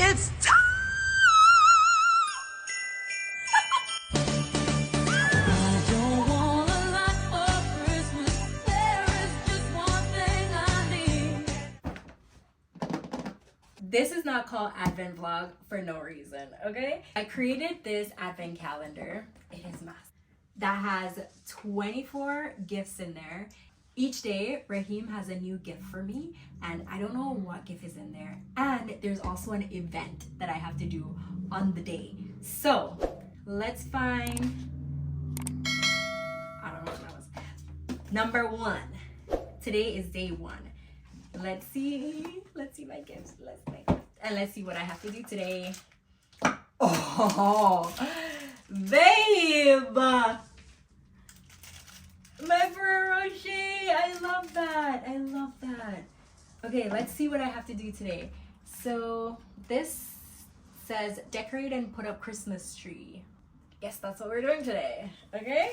It's time! This is not called Advent Vlog for no reason, okay? I created this Advent calendar. It is massive. That has 24 gifts in there. Each day, Raheem has a new gift for me, and I don't know what gift is in there. And there's also an event that I have to do on the day. So, let's find... I don't know what that was. Number 1. Today is day 1. Let's see my gifts. And let's see what I have to do today. Oh, babe! My Ferrero Rocher! I love that. Okay, let's see what I have to do today. So this says decorate and put up Christmas tree. Yes, that's what we're doing today. Okay?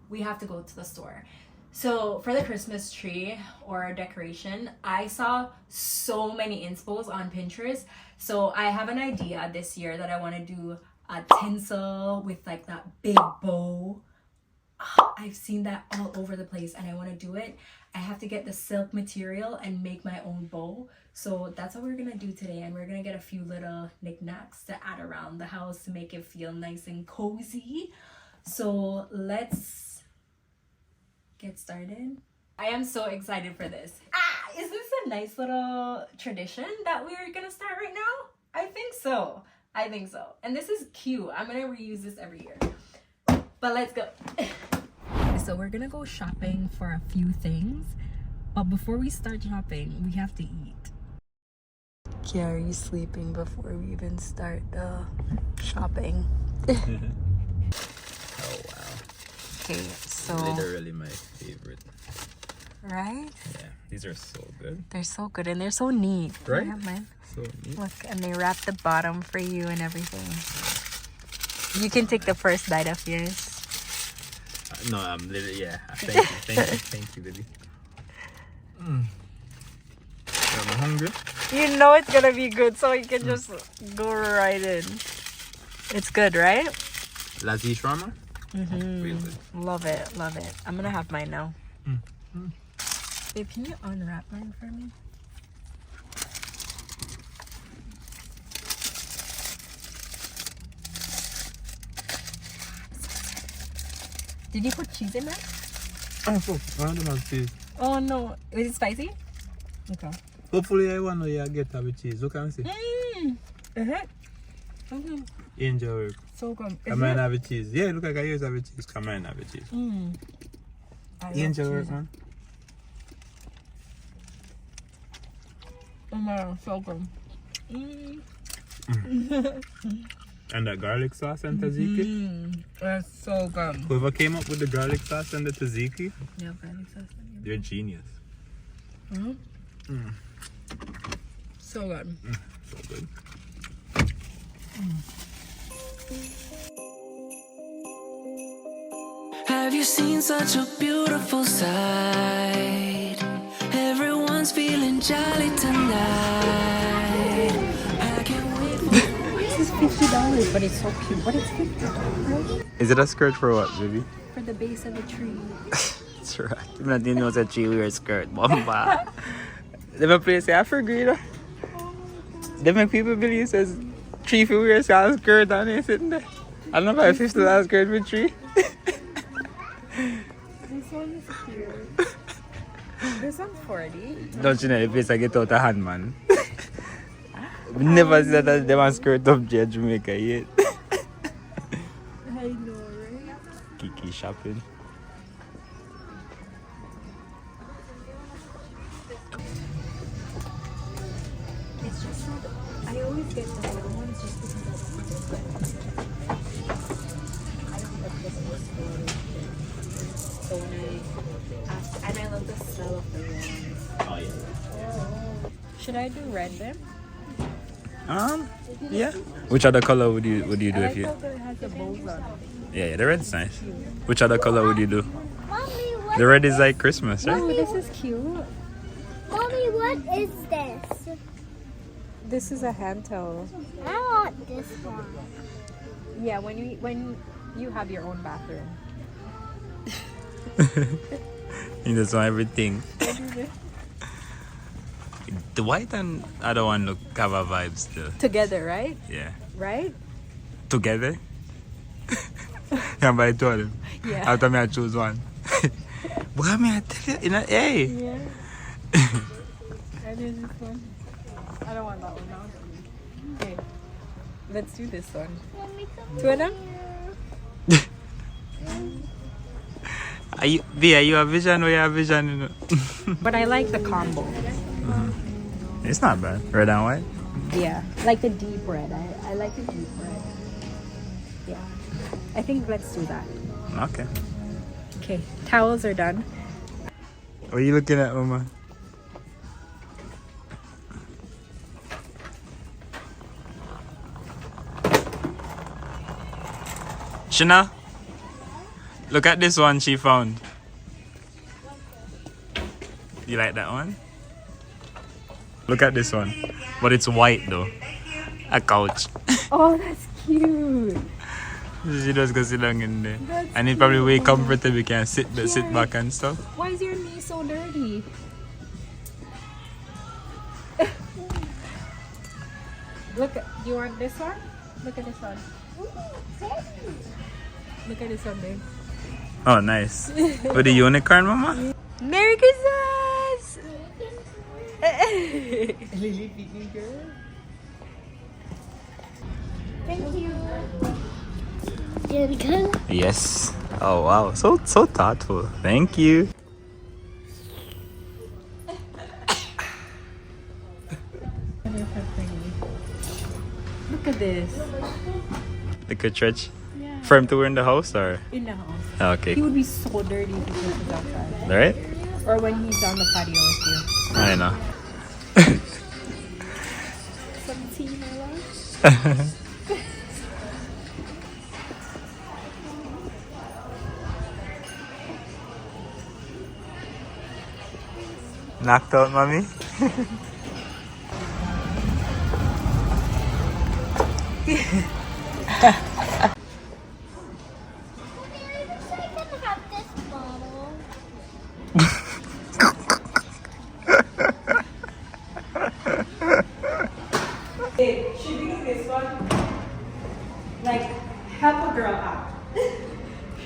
We have to go to the store. So for the Christmas tree or decoration, I saw so many inspos on Pinterest. So I have an idea this year that I want to do a tinsel with like that big bow. I've seen that all over the place and I want to do it. I have to get the silk material and make my own bow. So that's what we're going to do today. And we're going to get a few little knickknacks to add around the house to make it feel nice and cozy. So let's get started. I am so excited for this. Is this a nice little tradition that we're gonna start right now? I think so. And this is cute. I'm gonna reuse this every year. But let's go. So we're gonna go shopping for a few things. But before we start shopping, we have to eat. Gary's sleeping before we even start the shopping. Oh wow. Okay, so literally my favorite. Right? Yeah, these are so good. They're so good and they're so neat. Right? Yeah, man. So neat. Look, and they wrap the bottom for you and everything. You can take the first bite of yours. No, I'm literally, yeah. Thank you, baby. I'm hungry. You know it's gonna be good, so you can just go right in. It's good, right? Lazi shawarma? Real good. Love it. I'm gonna have mine now. Babe, can you unwrap mine for me? Did you put cheese in that? Oh, I don't have cheese. Oh no, is it spicy? Okay. Hopefully I want to get with cheese. Look and see. Enjoy. So good. Come on, have a cheese. Yeah, look like I use have a cheese. Come on, have a cheese. Enjoy, man. Oh, so good. And the garlic sauce and tzatziki. That's so good. Whoever came up with the garlic sauce and the tzatziki, Yeah, garlic sauce. they're genius. So good. So good. Have you seen such a beautiful sight? Everyone's feeling jolly tonight. I can't wait for This is $50, but it's so cute. But it's $50. Is it a skirt for what, baby? For the base of the tree. That's right. I didn't know that she wears a skirt. Bomba. Them place I forget. Them make people believe says tree for wear a skirt and they sitting there. I don't know if I $50 skirt with tree. This one is cute. This one's 40. Don't you know the place I get out of hand, man? Never see that they want skirt up there Jamaica yet. I know, right? Kiki shopping. It's just that I always get the little ones just because I don't like this one. So when I ask, and I love the smell of the ones. Oh yeah. Should I do red then? Yeah. Which other color would you do I like if you? how it has the bows on it. Yeah, the red's nice. Which other color would you do? Mommy, what? The red is like Christmas, right? Oh, this is cute. Mommy, what is this? This is a hand towel. I want this one. Yeah, when you have your own bathroom. You just want everything. The white and other one look have a vibe still. Together, right? Yeah. Right? Together? Yeah, but I told him. Yeah. After me I choose one. But me I tell you, you know, hey. Yeah. I do this one. I don't want that one now. Okay. Let's do this one. Mommy, come Two of them? Are you a vision or you a vision? You know? But I like the combo. It's not bad. Red and white. Yeah. Like the deep red. I like the deep red. Yeah. I think let's do that. Okay. Okay. Towels are done. What are you looking at, Mama? Shana, look at this one she found. You like that one? Look at this one. But it's white though. A couch. Oh, that's cute. She just go sit down in there. That's And it probably way cute. comfortable. You can sit back and stuff. Why is your knee so dirty? Look, do you want this one? Look at this one. Look at this one, babe. Oh, nice. With the unicorn, Mama? Merry Christmas! Lily Piggy girl. Thank you. Did good? Yes. Oh, wow. So thoughtful. Thank you. Look at this. Like a church. Yeah. For him to wear in the house or? In the house. Okay. He would be so dirty if he was outside. Right? Or when he's on the patio with you. I know. Some tea, my love. Knocked out, mommy? I can have this bottle. Hey, should we do this one? Like, help a girl out.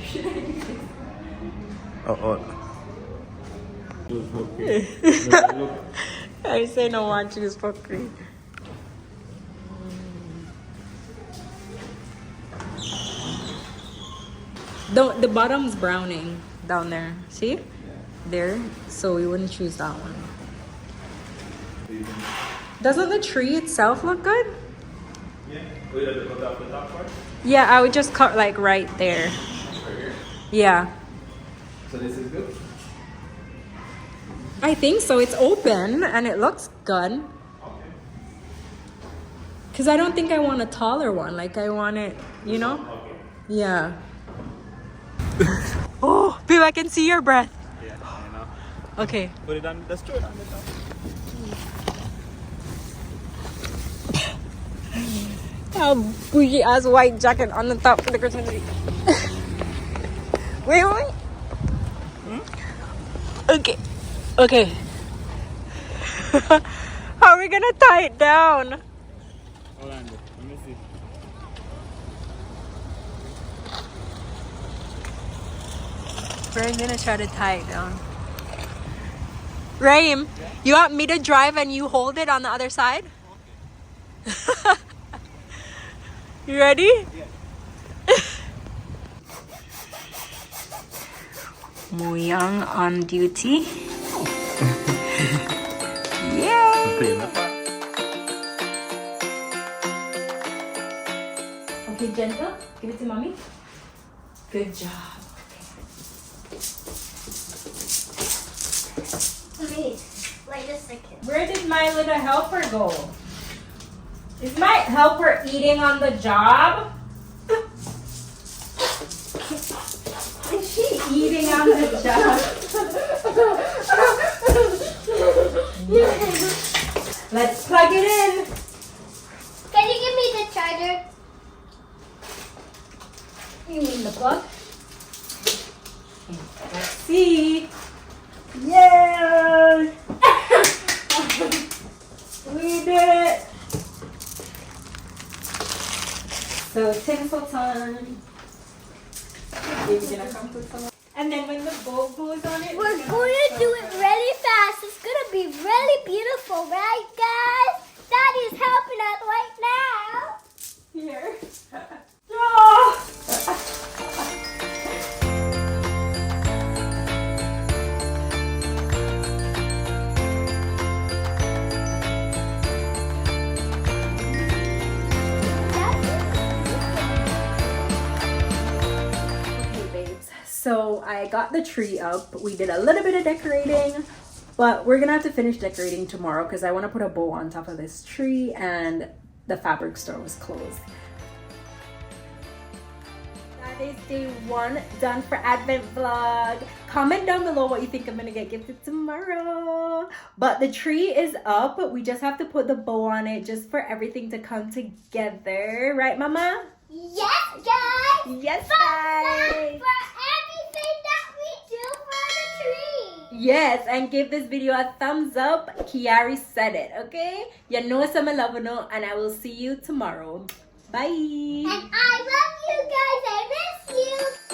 Should I do this? I say no one choose for free. The bottom's browning down there. See? There. So we wouldn't choose that one. Doesn't the tree itself look good? Yeah, I would just cut like right there. Yeah. So this is good? I think so. It's open and it looks good. Because I don't think I want a taller one. Like I want it, you know? Yeah. Oh, babe, I can see your breath. Yeah, I know. Okay. Put it on the store. On the top. A bougie ass white jacket on the top of the Christmas tree. Wait. Okay. Okay. How are we gonna tie it down? Hold on, let me see. We're gonna try to tie it down. Raim, you want me to drive and you hold it on the other side? You ready? Yeah. Muyang on duty. Yay! Okay, gentle. Give it to mommy. Good job. Wait a second. Where did my little helper go? Is my helper eating on the job? Is she eating on the job? Let's plug it in. book. Let's see. Yeah! We did it! So tinsel time. You're gonna come to some. And then when the bow goes on it, We're going to do it really fast. It's going to be really beautiful, right, guys? Daddy's helping us right now. here. Oh! So I got the tree up. We did a little bit of decorating, but we're gonna have to finish decorating tomorrow because I want to put a bow on top of this tree and the fabric store was closed. That is day 1 done for Advent vlog. Comment down below what you think I'm gonna get gifted tomorrow. But the tree is up. We just have to put the bow on it just for everything to come together. Right, Mama? Yes, guys. Yes, But guys. for everything that we do for the tree. Yes, and give this video a thumbs up. Kiari said it, okay? You know some love, and I will see you tomorrow. Bye. And I love you guys. I miss you.